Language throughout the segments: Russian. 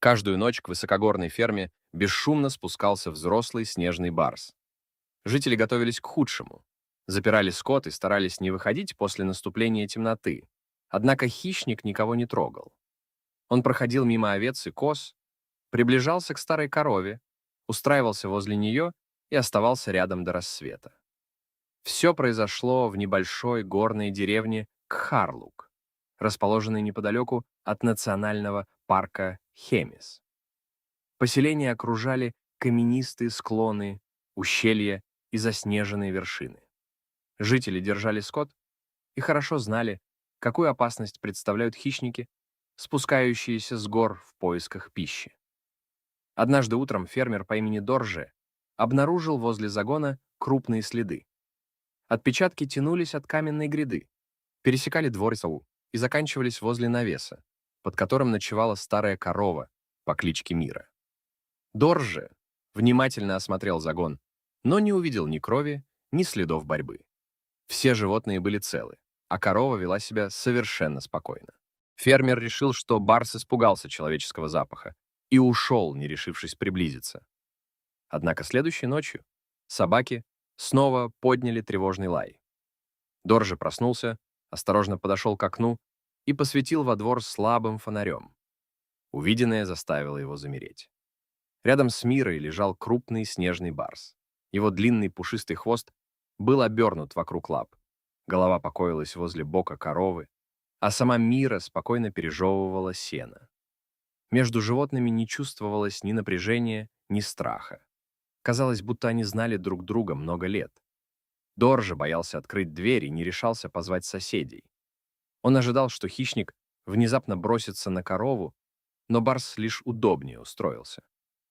Каждую ночь к высокогорной ферме бесшумно спускался взрослый снежный барс. Жители готовились к худшему. Запирали скот и старались не выходить после наступления темноты. Однако хищник никого не трогал. Он проходил мимо овец и коз, приближался к старой корове, устраивался возле нее и оставался рядом до рассвета. Все произошло в небольшой горной деревне Кхарлук, расположенной неподалеку от национального парка Хемис. Поселение окружали каменистые склоны, ущелья и заснеженные вершины. Жители держали скот и хорошо знали, какую опасность представляют хищники, спускающиеся с гор в поисках пищи. Однажды утром фермер по имени Дорже обнаружил возле загона крупные следы. Отпечатки тянулись от каменной гряды, пересекали двор и заканчивались возле навеса, под которым ночевала старая корова по кличке Мира. Дорже внимательно осмотрел загон, но не увидел ни крови, ни следов борьбы. Все животные были целы, а корова вела себя совершенно спокойно. Фермер решил, что барс испугался человеческого запаха и ушел, не решившись приблизиться. Однако следующей ночью собаки снова подняли тревожный лай. Дорже проснулся, осторожно подошел к окну и посветил во двор слабым фонарем. Увиденное заставило его замереть. Рядом с Мирой лежал крупный снежный барс. Его длинный пушистый хвост был обернут вокруг лап. Голова покоилась возле бока коровы, а сама Мира спокойно пережевывала сено. Между животными не чувствовалось ни напряжения, ни страха. Казалось, будто они знали друг друга много лет. Дорже боялся открыть дверь и не решался позвать соседей. Он ожидал, что хищник внезапно бросится на корову, но барс лишь удобнее устроился.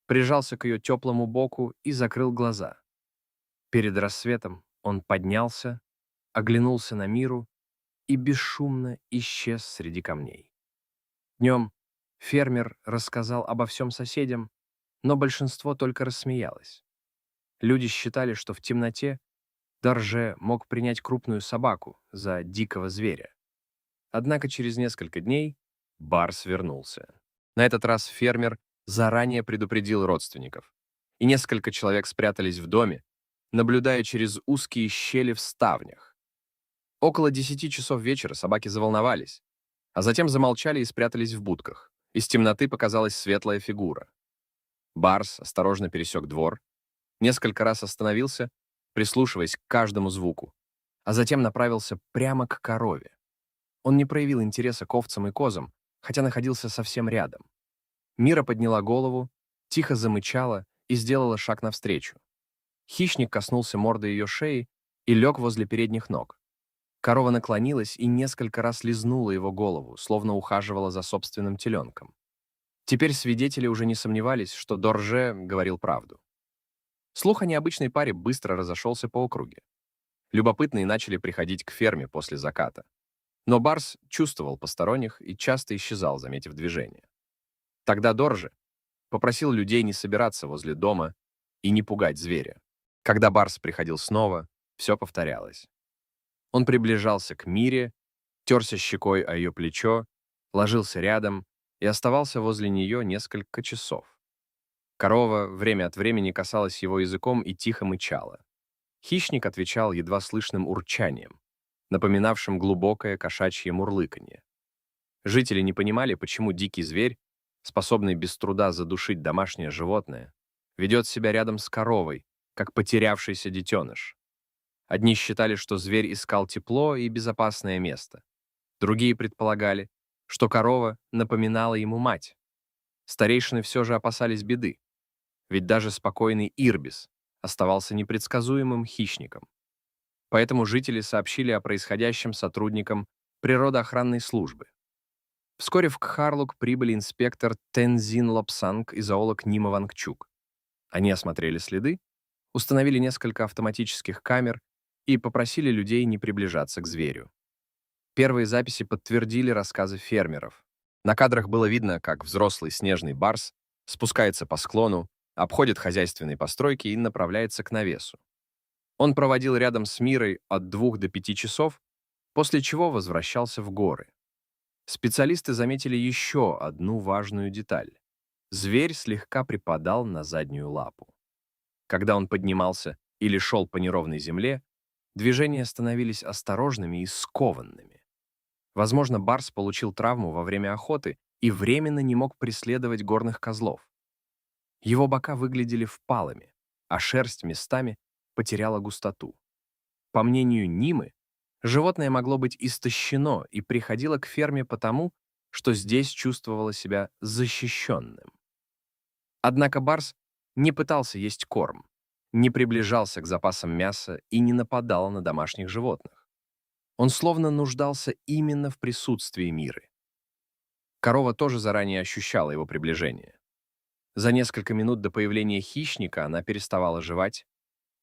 Прижался к ее теплому боку и закрыл глаза. Перед рассветом он поднялся, оглянулся на Миру и бесшумно исчез среди камней. Днем фермер рассказал обо всем соседям, но большинство только рассмеялось. Люди считали, что в темноте Дорже мог принять крупную собаку за дикого зверя. Однако через несколько дней барс вернулся. На этот раз фермер заранее предупредил родственников, и несколько человек спрятались в доме, наблюдая через узкие щели в ставнях. Около 10 часов вечера собаки заволновались, а затем замолчали и спрятались в будках. Из темноты показалась светлая фигура. Барс осторожно пересек двор, несколько раз остановился, прислушиваясь к каждому звуку, а затем направился прямо к корове. Он не проявил интереса к овцам и козам, хотя находился совсем рядом. Мира подняла голову, тихо замычала и сделала шаг навстречу. Хищник коснулся морды ее шеи и лег возле передних ног. Корова наклонилась и несколько раз лизнула его голову, словно ухаживала за собственным теленком. Теперь свидетели уже не сомневались, что Дорже говорил правду. Слух о необычной паре быстро разошелся по округе. Любопытные начали приходить к ферме после заката. Но барс чувствовал посторонних и часто исчезал, заметив движение. Тогда Дорже попросил людей не собираться возле дома и не пугать зверя. Когда барс приходил снова, все повторялось. Он приближался к Мире, терся щекой о ее плечо, ложился рядом и оставался возле нее несколько часов. Корова время от времени касалась его языком и тихо мычала. Хищник отвечал едва слышным урчанием, напоминавшим глубокое кошачье мурлыканье. Жители не понимали, почему дикий зверь, способный без труда задушить домашнее животное, ведет себя рядом с коровой, как потерявшийся детеныш. Одни считали, что зверь искал тепло и безопасное место. Другие предполагали, что корова напоминала ему мать. Старейшины все же опасались беды, ведь даже спокойный Ирбис оставался непредсказуемым хищником. Поэтому жители сообщили о происходящем сотрудникам природоохранной службы. Вскоре в Кхарлук прибыли инспектор Тензин Лобсанг и зоолог Нима Вангчук. Они осмотрели следы, установили несколько автоматических камер и попросили людей не приближаться к зверю. Первые записи подтвердили рассказы фермеров. На кадрах было видно, как взрослый снежный барс спускается по склону, обходит хозяйственные постройки и направляется к навесу. Он проводил рядом с Мирой от 2 до 5 часов, после чего возвращался в горы. Специалисты заметили еще одну важную деталь. Зверь слегка припадал на заднюю лапу. Когда он поднимался или шел по неровной земле, движения становились осторожными и скованными. Возможно, барс получил травму во время охоты и временно не мог преследовать горных козлов. Его бока выглядели впалыми, а шерсть местами потеряла густоту. По мнению Нимы, животное могло быть истощено и приходило к ферме потому, что здесь чувствовало себя защищенным. Однако барс не пытался есть корм, не приближался к запасам мяса и не нападал на домашних животных. Он словно нуждался именно в присутствии Миры. Корова тоже заранее ощущала его приближение. За несколько минут до появления хищника она переставала жевать,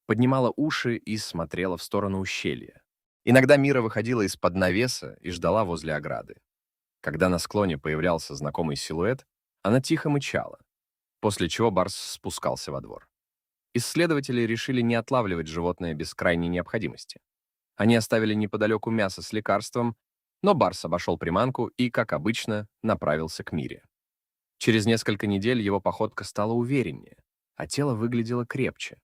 поднимала уши и смотрела в сторону ущелья. Иногда Мира выходила из-под навеса и ждала возле ограды. Когда на склоне появлялся знакомый силуэт, она тихо мычала, после чего барс спускался во двор. Исследователи решили не отлавливать животное без крайней необходимости. Они оставили неподалеку мясо с лекарством, но барс обошел приманку и, как обычно, направился к Мире. Через несколько недель его походка стала увереннее, а тело выглядело крепче.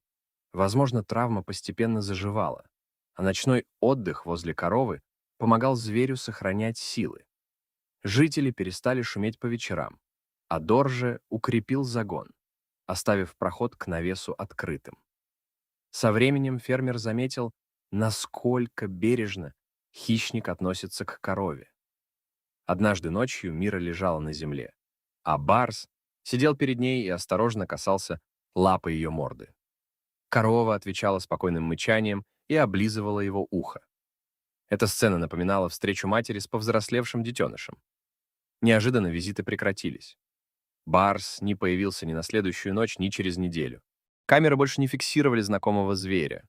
Возможно, травма постепенно заживала, а ночной отдых возле коровы помогал зверю сохранять силы. Жители перестали шуметь по вечерам, а Дорже укрепил загон, оставив проход к навесу открытым. Со временем фермер заметил, насколько бережно хищник относится к корове. Однажды ночью Мира лежала на земле, а барс сидел перед ней и осторожно касался лапы ее морды. Корова отвечала спокойным мычанием и облизывала его ухо. Эта сцена напоминала встречу матери с повзрослевшим детенышем. Неожиданно визиты прекратились. Барс не появился ни на следующую ночь, ни через неделю. Камеры больше не фиксировали знакомого зверя.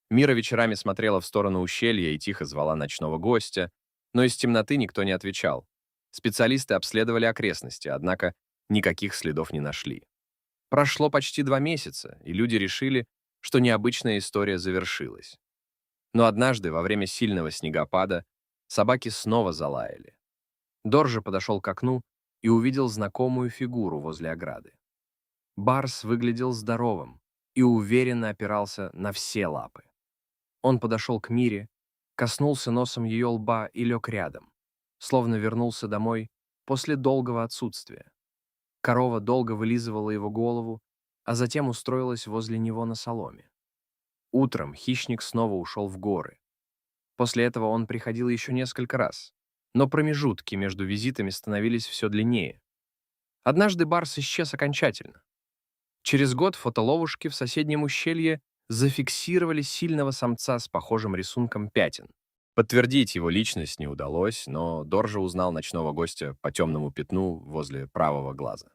Мира вечерами смотрела в сторону ущелья и тихо звала ночного гостя, но из темноты никто не отвечал. Специалисты обследовали окрестности, однако никаких следов не нашли. Прошло почти 2 месяца, и люди решили, что необычная история завершилась. Но однажды, во время сильного снегопада, собаки снова залаяли. Дорже подошел к окну и увидел знакомую фигуру возле ограды. Барс выглядел здоровым и уверенно опирался на все лапы. Он подошел к Мире, коснулся носом ее лба и лег рядом, словно вернулся домой после долгого отсутствия. Корова долго вылизывала его голову, а затем устроилась возле него на соломе. Утром хищник снова ушел в горы. После этого он приходил еще несколько раз, но промежутки между визитами становились все длиннее. Однажды барс исчез окончательно. Через год фотоловушки в соседнем ущелье зафиксировали сильного самца с похожим рисунком пятен. Подтвердить его личность не удалось, но Дорже узнал ночного гостя по темному пятну возле правого глаза.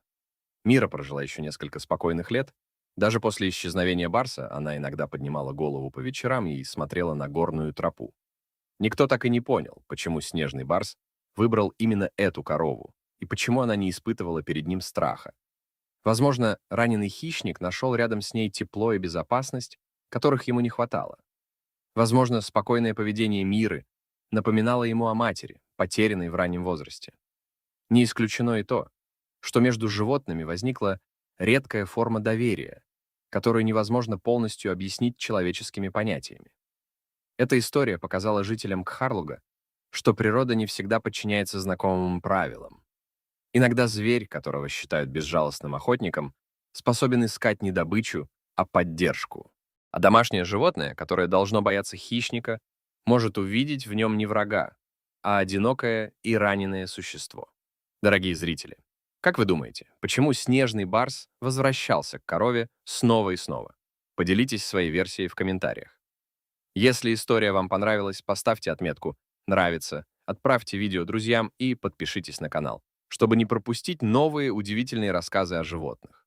Мира прожила еще несколько спокойных лет. Даже после исчезновения барса она иногда поднимала голову по вечерам и смотрела на горную тропу. Никто так и не понял, почему снежный барс выбрал именно эту корову и почему она не испытывала перед ним страха. Возможно, раненый хищник нашел рядом с ней тепло и безопасность, которых ему не хватало. Возможно, спокойное поведение Миры напоминало ему о матери, потерянной в раннем возрасте. Не исключено и то, что между животными возникла редкая форма доверия, которую невозможно полностью объяснить человеческими понятиями. Эта история показала жителям Кхарлуга, что природа не всегда подчиняется знакомым правилам. Иногда зверь, которого считают безжалостным охотником, способен искать не добычу, а поддержку. А домашнее животное, которое должно бояться хищника, может увидеть в нем не врага, а одинокое и раненое существо. Дорогие зрители, как вы думаете, почему снежный барс возвращался к корове снова и снова? Поделитесь своей версией в комментариях. Если история вам понравилась, поставьте отметку «Нравится», отправьте видео друзьям и подпишитесь на канал, чтобы не пропустить новые удивительные рассказы о животных.